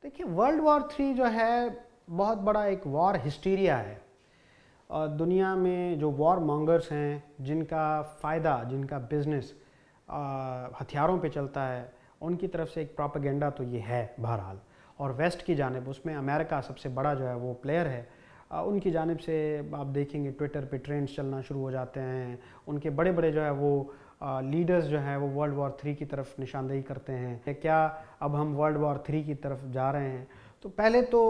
دیکھیے world war 3 جو ہے بہت بڑا ایک وار ہسٹیریا ہے، اور دنیا میں جو وار مانگرز ہیں جن کا فائدہ، جن کا بزنس ہتھیاروں پہ چلتا ہے، ان کی طرف سے ایک پراپیگنڈا تو یہ ہے بہرحال، اور ویسٹ کی جانب اس میں امریکہ سب سے بڑا جو ہے وہ پلیئر ہے، ان کی جانب سے آپ دیکھیں گے ٹویٹر پہ ٹرینڈز چلنا شروع ہو جاتے ہیں، ان کے بڑے بڑے جو ہے وہ لیڈرز جو ہیں وہ ورلڈ وار 3 کی طرف نشاندہی کرتے ہیں کہ کیا اب ہم ورلڈ وار 3 کی طرف جا رہے ہیں۔ تو پہلے تو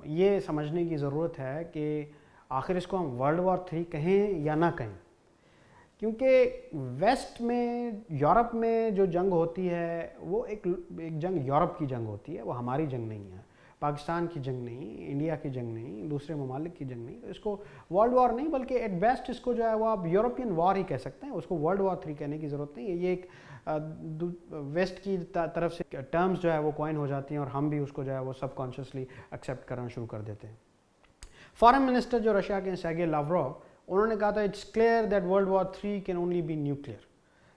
یہ سمجھنے کی ضرورت ہے کہ آخر اس کو ہم ورلڈ وار 3 کہیں یا نہ کہیں، کیونکہ ویسٹ میں، یورپ میں جو جنگ ہوتی ہے وہ ایک جنگ یورپ کی جنگ ہوتی ہے، وہ ہماری جنگ نہیں ہے، پاکستان کی جنگ نہیں، انڈیا کی جنگ نہیں، دوسرے ممالک کی جنگ نہیں، تو اس کو ورلڈ وار نہیں بلکہ ایٹ بیسٹ اس کو جو ہے وہ آپ یورپین وار ہی کہہ سکتے ہیں، اس کو ورلڈ وار 3 کہنے کی ضرورت نہیں ہے۔ یہ ایک ویسٹ کی طرف سے ٹرمز جو ہے وہ کوائن ہو جاتی ہیں اور ہم بھی اس کو جو ہے وہ سب کانشیسلی ایکسیپٹ کرنا شروع کر دیتے ہیں۔ فارن منسٹر جو رشیا کے سرگئی لاوروو، انہوں نے کہا تھا it's clear that world war 3 can only be nuclear,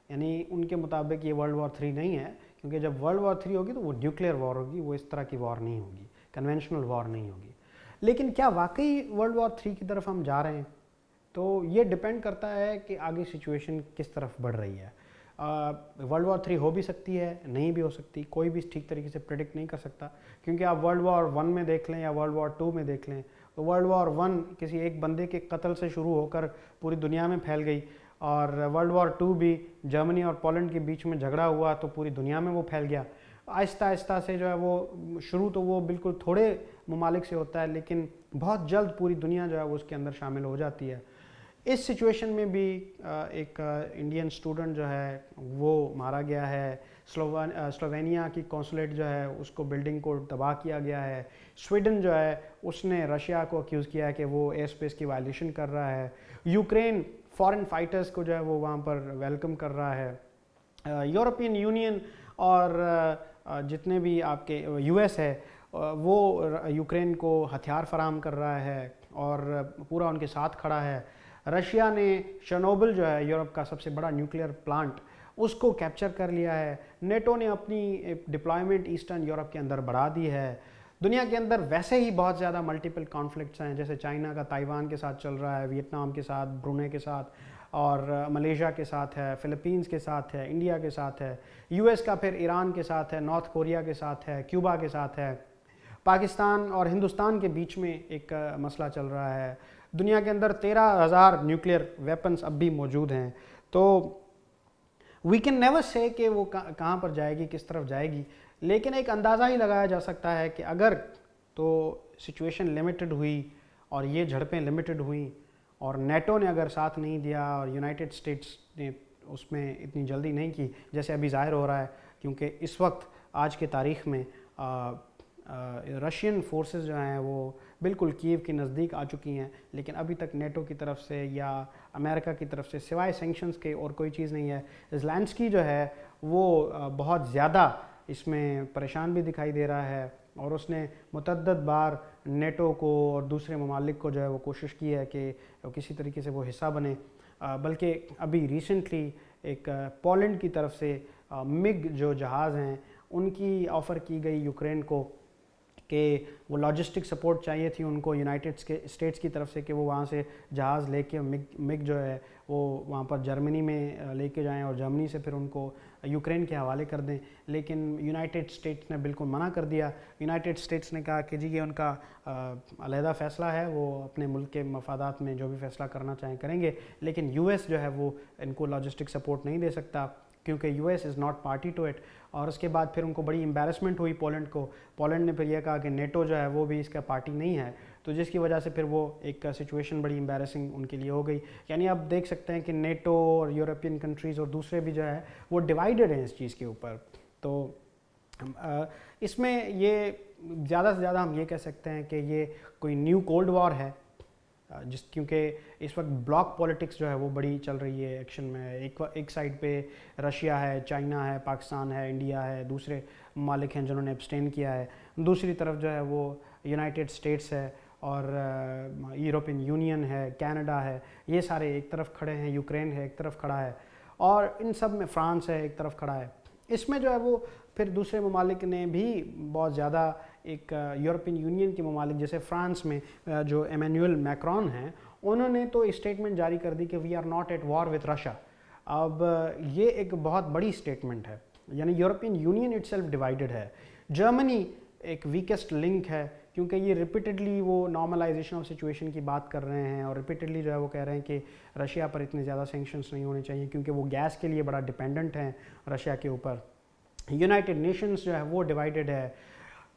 یعنی ان کے مطابق یہ ورلڈ وار 3 نہیں ہے، کیونکہ جب ورلڈ وار 3 ہوگی تو وہ نیوکلیئر وار ہوگی، وہ اس طرح کی وار نہیں ہوگی، کنونشنل وار نہیں ہوگی۔ لیکن کیا واقعی ورلڈ وار 3 کی طرف ہم جا رہے ہیں؟ تو یہ ڈیپینڈ کرتا ہے کہ آگے سچویشن کس طرف بڑھ رہی ہے۔ ورلڈ وار 3 ہو بھی سکتی ہے، نہیں بھی ہو سکتی، کوئی بھی ٹھیک طریقے سے پریڈکٹ نہیں کر سکتا، کیونکہ آپ ورلڈ وار 1 میں دیکھ لیں یا ورلڈ وار 2 میں دیکھ لیں تو ورلڈ وار 1 کسی ایک بندے کے قتل سے شروع ہو کر پوری دنیا میں پھیل گئی، اور ورلڈ وار 2 بھی جرمنی اور پولینڈ کے بیچ میں جھگڑا ہوا تو پوری دنیا میں وہ پھیل گیا۔ آہستہ آہستہ سے جو ہے وہ شروع تو وہ بالکل تھوڑے ممالک سے ہوتا ہے، لیکن بہت جلد پوری دنیا جو ہے وہ اس کے اندر شامل ہو جاتی ہے۔ اس سچویشن میں بھی ایک انڈین اسٹوڈنٹ جو ہے وہ مارا گیا ہے، سلووینیا کی قونصلیٹ جو ہے اس کو بلڈنگ کو تباہ کیا گیا ہے، سویڈن جو ہے اس نے رشیا کو اکیوز کیا ہے کہ وہ ایئر اسپیس کی وائلیشن کر رہا ہے، یوکرین فارن فائٹرز کو جو ہے وہ وہاں پر ویلکم کر رہا ہے، یورپین یونین اور جتنے بھی آپ کے یو ایس ہے وہ یوکرین کو ہتھیار فراہم کر رہا ہے اور پورا ان کے ساتھ کھڑا ہے۔ رشیا نے چرنوبل جو ہے یورپ کا سب سے بڑا نیوکلیئر پلانٹ، اس کو کیپچر کر لیا ہے۔ نیٹو نے اپنی ڈپلائمنٹ ایسٹرن یورپ کے اندر بڑھا دی ہے۔ دنیا کے اندر ویسے ہی بہت زیادہ ملٹیپل کانفلکٹس ہیں، جیسے چائنا کا تائیوان کے ساتھ چل رہا ہے، ویتنام کے ساتھ، برونei کے ساتھ، اور ملیشیا کے ساتھ ہے، فلپینز کے ساتھ ہے، انڈیا کے ساتھ ہے، یو ایس کا پھر ایران کے ساتھ ہے، نارتھ کوریا کے ساتھ ہے، کیوبا کے ساتھ ہے، پاکستان اور ہندوستان کے بیچ میں ایک مسئلہ چل رہا ہے۔ دنیا کے اندر 13,000 نیوکلیئر ویپنز اب بھی موجود ہیں۔ تو وی کین نیور سے کہ وہ کہاں پر جائے گی، کس طرف جائے گی، لیکن ایک اندازہ ہی لگایا جا سکتا ہے کہ اگر تو سچویشن لمیٹڈ ہوئی اور یہ جھڑپیں لمیٹڈ ہوئیں اور نیٹو نے اگر ساتھ نہیں دیا اور یونائٹڈ اسٹیٹس نے اس میں اتنی جلدی نہیں کی جیسے ابھی ظاہر ہو رہا ہے، کیونکہ اس وقت آج کے تاریخ میں رشین فورسز جو ہیں وہ بالکل کیو کے نزدیک آ چکی ہیں، لیکن ابھی تک نیٹو کی طرف سے یا امریکہ کی طرف سے سوائے سینکشنز کے اور کوئی چیز نہیں ہے۔ زیلنسکی جو ہے وہ بہت زیادہ اس میں پریشان بھی دکھائی دے رہا ہے، اور اس نے متعدد بار نیٹو کو اور دوسرے ممالک کو جو ہے وہ کوشش کی ہے کہ کسی طریقے سے وہ حصہ بنے، بلکہ ابھی ریسنٹلی ایک پولینڈ کی طرف سے مگ جو جہاز ہیں ان کی آفر کی گئی یوکرین کو کہ وہ لاجسٹک سپورٹ چاہیے تھی ان کو یونائٹڈ اسٹیٹس کی طرف سے کہ وہ وہاں سے جہاز لے کے مگ جو ہے وہ وہاں پر جرمنی میں لے کے جائیں اور جرمنی سے پھر ان کو یوکرین کے حوالے کر دیں، لیکن یونائٹڈ اسٹیٹس نے بالکل منع کر دیا۔ یونائٹڈ اسٹیٹس نے کہا کہ جی یہ ان کا علیحدہ فیصلہ ہے، وہ اپنے ملک کے مفادات میں جو بھی فیصلہ کرنا چاہیں کریں گے، لیکن یو ایس جو ہے وہ ان کو لاجسٹک سپورٹ نہیں دے سکتا کیونکہ U S is not party to it. اور اس کے بعد پھر ان کو بڑی امبیرسمنٹ ہوئی پولینڈ کو، پولینڈ نے پھر یہ کہا کہ نیٹو جو ہے وہ بھی اس کا پارٹی نہیں ہے، تو جس کی وجہ سے پھر وہ ایک سچویشن بڑی امبیرسنگ ان کے لیے ہو گئی۔ یعنی آپ دیکھ سکتے ہیں کہ نیٹو اور یورپین کنٹریز اور دوسرے بھی جو ہے وہ ڈیوائیڈڈ ہیں اس چیز کے اوپر۔ تو اس میں یہ زیادہ سے زیادہ ہم یہ کہہ سکتے ہیں کہ یہ کوئی نیو کولڈ وار ہے، کیونکہ اس وقت بلاک پولیٹکس جو ہے وہ بڑی چل رہی ہے ایکشن میں، ایک سائڈ پہ رشیا ہے، چائنا ہے، پاکستان ہے، انڈیا ہے، دوسرے ممالک ہیں جنہوں نے ابسٹین کیا ہے، دوسری طرف جو ہے وہ یونائٹڈ اسٹیٹس ہے اور یورپین یونین ہے، کینیڈا ہے، یہ سارے ایک طرف کھڑے ہیں، یوکرین ہے ایک طرف کھڑا ہے، اور ان سب میں فرانس ہے ایک طرف کھڑا ہے۔ اس میں جو ہے وہ پھر دوسرے ممالک نے بھی بہت زیادہ ایک یورپین یونین کے ممالک جیسے فرانس میں جو ایمینوئل میکرون ہیں انہوں نے تو اسٹیٹمنٹ جاری کر دی کہ we are not at war with Russia. اب یہ ایک بہت بڑی اسٹیٹمنٹ ہے, یعنی European union itself divided ہے. جرمنی ایک ویکسٹ لنک ہے کیونکہ یہ ریپیٹڈلی وہ نارملائزیشن آف سچویشن کی بات کر رہے ہیں اور ریپیٹڈلی جو ہے وہ کہہ رہے ہیں کہ رشیا پر اتنے زیادہ سینکشنز نہیں ہونے چاہیے کیونکہ وہ گیس کے لیے بڑا ڈپینڈنٹ ہیں رشیا کے اوپر. یونائٹڈ نیشنز جو ہے وہ ڈیوائیڈڈ ہے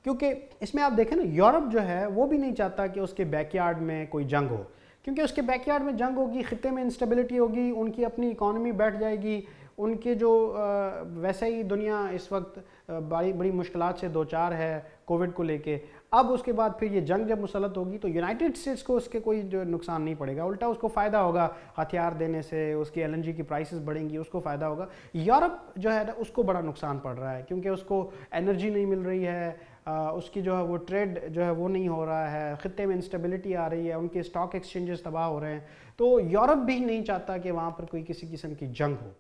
کیونکہ اس میں آپ دیکھیں نا یورپ جو ہے وہ بھی نہیں چاہتا کہ اس کے بیک یارڈ میں کوئی جنگ ہو, کیونکہ اس کے بیک یارڈ میں جنگ ہوگی, خطے میں انسٹیبلٹی ہوگی, ان کی اپنی اکانومی بیٹھ جائے گی, ان کے جو ویسے ہی دنیا اس وقت بڑی مشکلات سے دوچار ہے کووڈ کو لے کے. اب اس کے بعد پھر یہ جنگ جب مسلط ہوگی تو یونائٹڈ اسٹیٹس کو اس کے کوئی جو نقصان نہیں پڑے گا, الٹا اس کو فائدہ ہوگا ہتھیار دینے سے, اس کی LNG کی پرائسز بڑھیں گی, اس کو فائدہ ہوگا. یورپ جو ہے نا اس کو بڑا نقصان پڑ رہا ہے کیونکہ اس کو انرجی نہیں مل رہی ہے, اس کی جو ہے وہ ٹریڈ جو ہے وہ نہیں ہو رہا ہے, خطے میں انسٹیبلٹی آ رہی ہے, ان کے اسٹاک ایکسچینجز تباہ ہو رہے ہیں. تو یورپ بھی نہیں چاہتا کہ وہاں پر کوئی کسی قسم کی جنگ ہو.